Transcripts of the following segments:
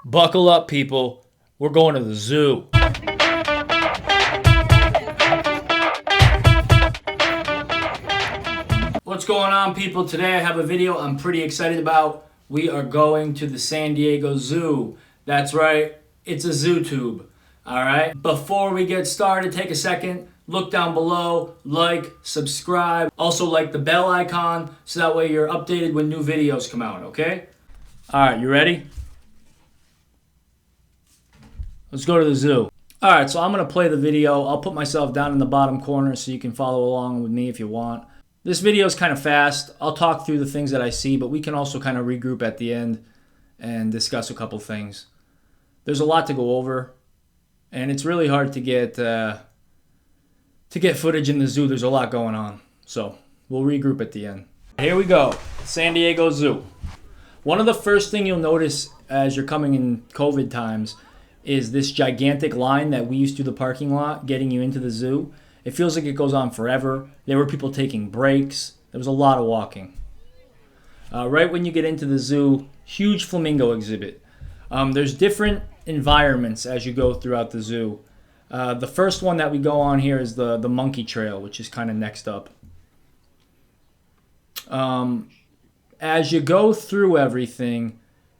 Buckle up, people. We're going to the zoo. What's going on, people? Today I have a video I'm pretty excited about. We are going to the San Diego Zoo. That's right, it's a zoo tube. Alright? Before we get started, take a second, look down below, like, subscribe. Also like the bell icon so that way you're updated when new videos come out, okay? Alright, you ready? Let's go to the zoo. Alright, so I'm going to play the video. I'll put myself down in the bottom corner so you can follow along with me if you want. This video is kind of fast. I'll talk through the things that I see, but we can also kind of regroup at the end and discuss a couple things. There's a lot to go over, and it's really hard to get footage in the zoo. There's a lot going on, so we'll regroup at the end. Here we go, San Diego Zoo. One of the first things you'll notice as you're coming in COVID times is this gigantic line that weaves through the parking lot getting you into the zoo. It feels like it goes on forever. There were people taking breaks. There was a lot of walking. Right when you get into the zoo, huge flamingo exhibit. There's different environments as you go throughout the zoo. The first one that we go on here is the monkey trail, which is kind of next up. As you go through everything,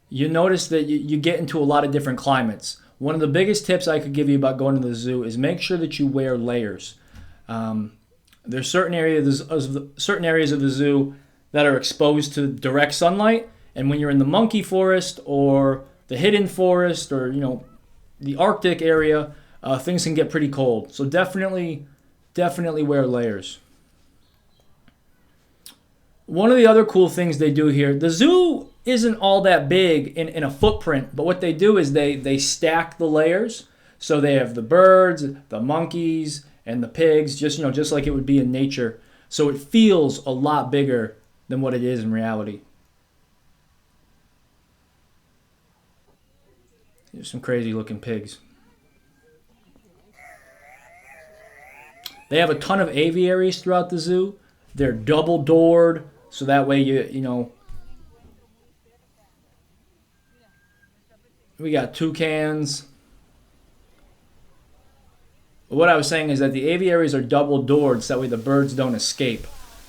you notice that you get into a lot of different climates. One of the biggest tips I could give you about going to the zoo is make sure that you wear layers. There's certain areas of the zoo that are exposed to direct sunlight, and when you're in the monkey forest or the hidden forest or the Arctic area, things can get pretty cold. So definitely wear layers. One of the other cool things they do here, the zoo isn't all that big in a footprint, but what they do is they stack the layers. So they have the birds, the monkeys, and the pigs, just like it would be in nature. So it feels a lot bigger than what it is in reality. There's some crazy looking pigs. They have a ton of aviaries throughout the zoo. They're double doored, so that way we got toucans. What I was saying is that the aviaries are double doored so that way the birds don't escape.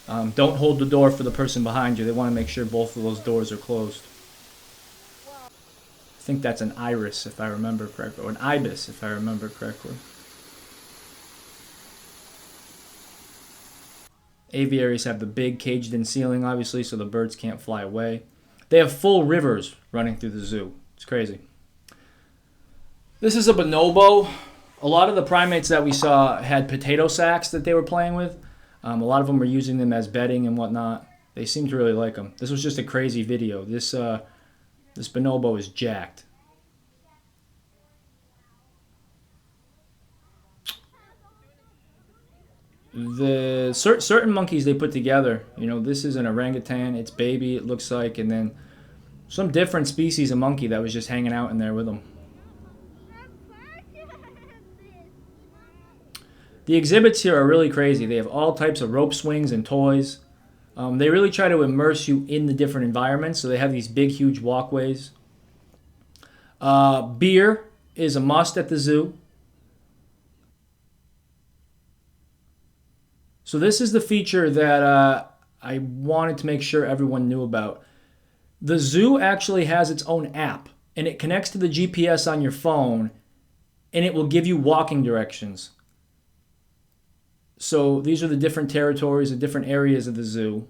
Don't hold the door for the person behind you. They want to make sure both of those doors are closed. I think that's an iris if I remember correctly, or an ibis if I remember correctly. Aviaries have the big caged-in ceiling, obviously, so the birds can't fly away. They have full rivers running through the zoo. It's crazy. This is a bonobo. A lot of the primates that we saw had potato sacks that they were playing with. A lot of them were using them as bedding and whatnot. They seem to really like them. This was just a crazy video. This bonobo is jacked. The certain monkeys they put together, this is an orangutan, it's baby, it looks like, and then some different species of monkey that was just hanging out in there with them. The exhibits here are really crazy. They have all types of rope swings and toys. They really try to immerse you in the different environments, so they have these big, huge walkways. Beer is a must at the zoo. So this is the feature that I wanted to make sure everyone knew about. The zoo actually has its own app, and it connects to the GPS on your phone, and it will give you walking directions. So these are the different territories, the different areas of the zoo.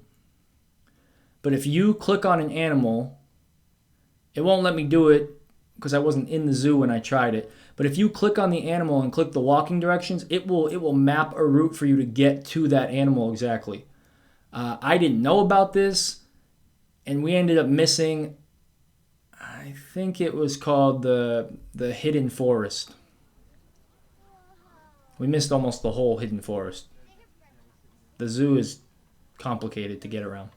But if you click on an animal, it won't let me do it because I wasn't in the zoo when I tried it. But if you click on the animal and click the walking directions, it will map a route for you to get to that animal exactly. I didn't know about this, and we ended up missing, I think it was called the hidden forest. We missed almost the whole hidden forest. The zoo is complicated to get around.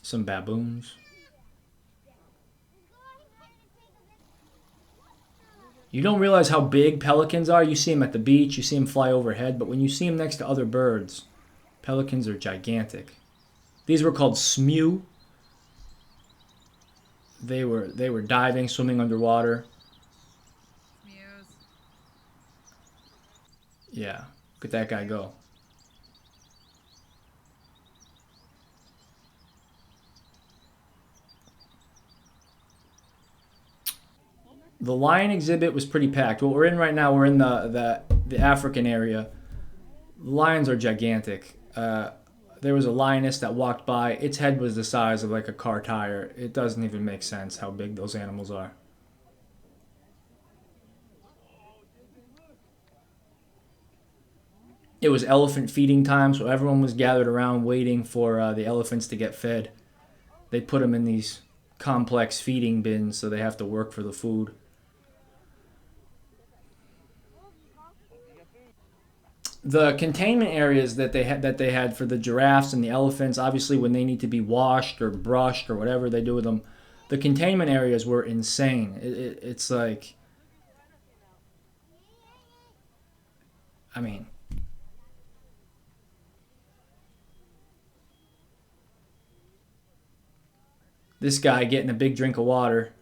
Some baboons. You don't realize how big pelicans are. You see them at the beach, you see them fly overhead, but when you see them next to other birds, Pelicans are gigantic. These were called SMU. They were diving, swimming underwater. Yeah, look at that guy go. The lion exhibit was pretty packed. What we're in right now, we're in the African area. The lions are gigantic. There was a lioness that walked by. Its head was the size of like a car tire. It doesn't even make sense how big those animals are. It was elephant feeding time, so everyone was gathered around waiting for the elephants to get fed. They put them in these complex feeding bins, so they have to work for the food. The containment areas that they had for the giraffes and the elephants, obviously when they need to be washed or brushed or whatever they do with them, the containment areas were insane. It's like, I mean, this guy getting a big drink of water.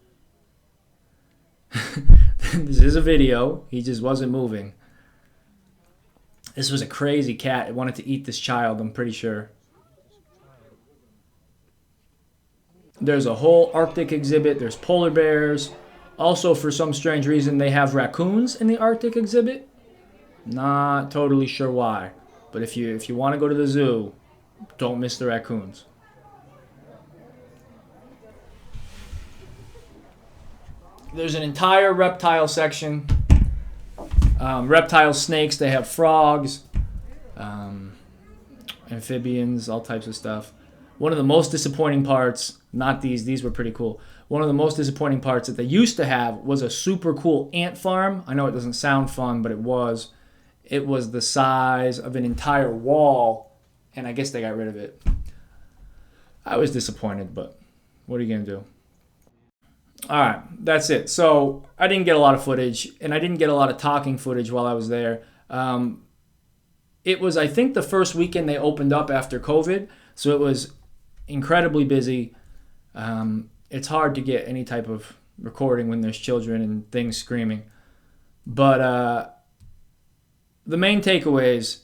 This is a video. He just wasn't moving. This was a crazy cat. It wanted to eat this child, I'm pretty sure. There's a whole Arctic exhibit. There's polar bears. Also, for some strange reason, they have raccoons in the Arctic exhibit. Not totally sure why. But if you want to go to the zoo, don't miss the raccoons. There's an entire reptile section. Reptile snakes, they have frogs, amphibians, all types of stuff. One of the most disappointing parts, not these were pretty cool. One of the most disappointing parts that they used to have was a super cool ant farm. I know it doesn't sound fun, but it was. It was the size of an entire wall, and I guess they got rid of it. I was disappointed, but what are you going to do? All right, that's it. So I didn't get a lot of footage, and I didn't get a lot of talking footage while I was there. It was, I think, the first weekend they opened up after COVID, so it was incredibly busy. It's hard to get any type of recording when there's children and things screaming. But the main takeaways,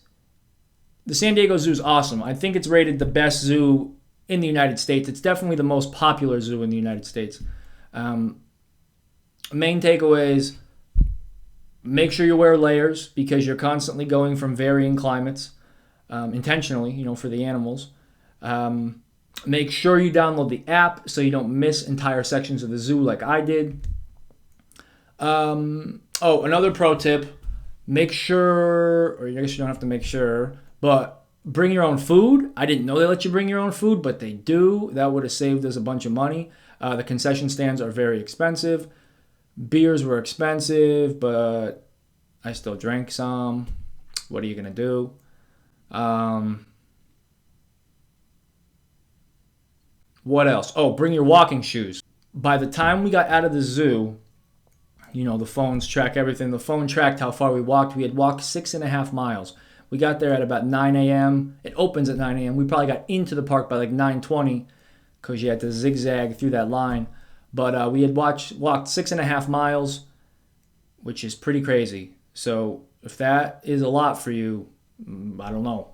the San Diego Zoo is awesome. I think it's rated the best zoo in the United States. It's definitely the most popular zoo in the United States. Main takeaways, make sure you wear layers because you're constantly going from varying climates, intentionally, for the animals. Make sure you download the app so you don't miss entire sections of the zoo like I did. Another pro tip, make sure, or I guess you don't have to make sure, but bring your own food. I didn't know they let you bring your own food, but they do. That would have saved us a bunch of money. The concession stands are very expensive. Beers were expensive, but I still drank some. What are you going to do? What else? Oh, bring your walking shoes. By the time we got out of the zoo, the phones track everything. The phone tracked how far we walked. We had walked 6.5 miles. We got there at about 9 a.m. It opens at 9 a.m. We probably got into the park by like 9:20 because you had to zigzag through that line. But we had walked 6.5 miles, which is pretty crazy. So if that is a lot for you, I don't know.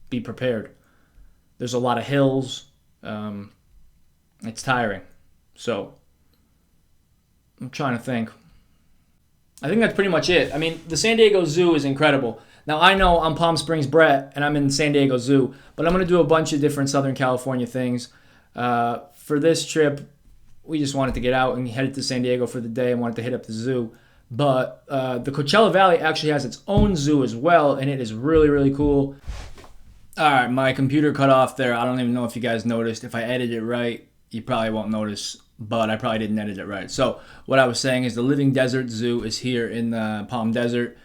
Be prepared. There's a lot of hills. It's tiring. So I'm trying to think. I think that's pretty much it. I mean, the San Diego Zoo is incredible. Now, I know I'm Palm Springs Brett, and I'm in San Diego Zoo, but I'm going to do a bunch of different Southern California things. For this trip, we just wanted to get out and headed to San Diego for the day and wanted to hit up the zoo. But the Coachella Valley actually has its own zoo as well, and it is really, really cool. All right, my computer cut off there. I don't even know if you guys noticed. If I edit it right, you probably won't notice, but I probably didn't edit it right. So what I was saying is the Living Desert Zoo is here in the Palm Desert.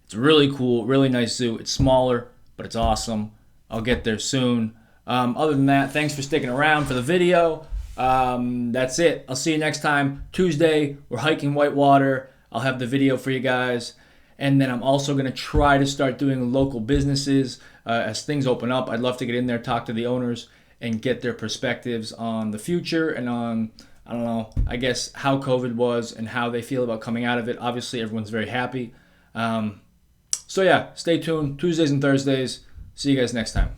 It's really cool, really nice zoo. It's smaller, but it's awesome. I'll get there soon. Other than that, thanks for sticking around for the video. That's it. I'll see you next time. Tuesday, we're hiking Whitewater. I'll have the video for you guys. And then I'm also going to try to start doing local businesses. as things open up, I'd love to get in there, talk to the owners, and get their perspectives on the future and on, I don't know, I guess how COVID was and how they feel about coming out of it. Obviously, everyone's very happy. So yeah, stay tuned. Tuesdays and Thursdays. See you guys next time.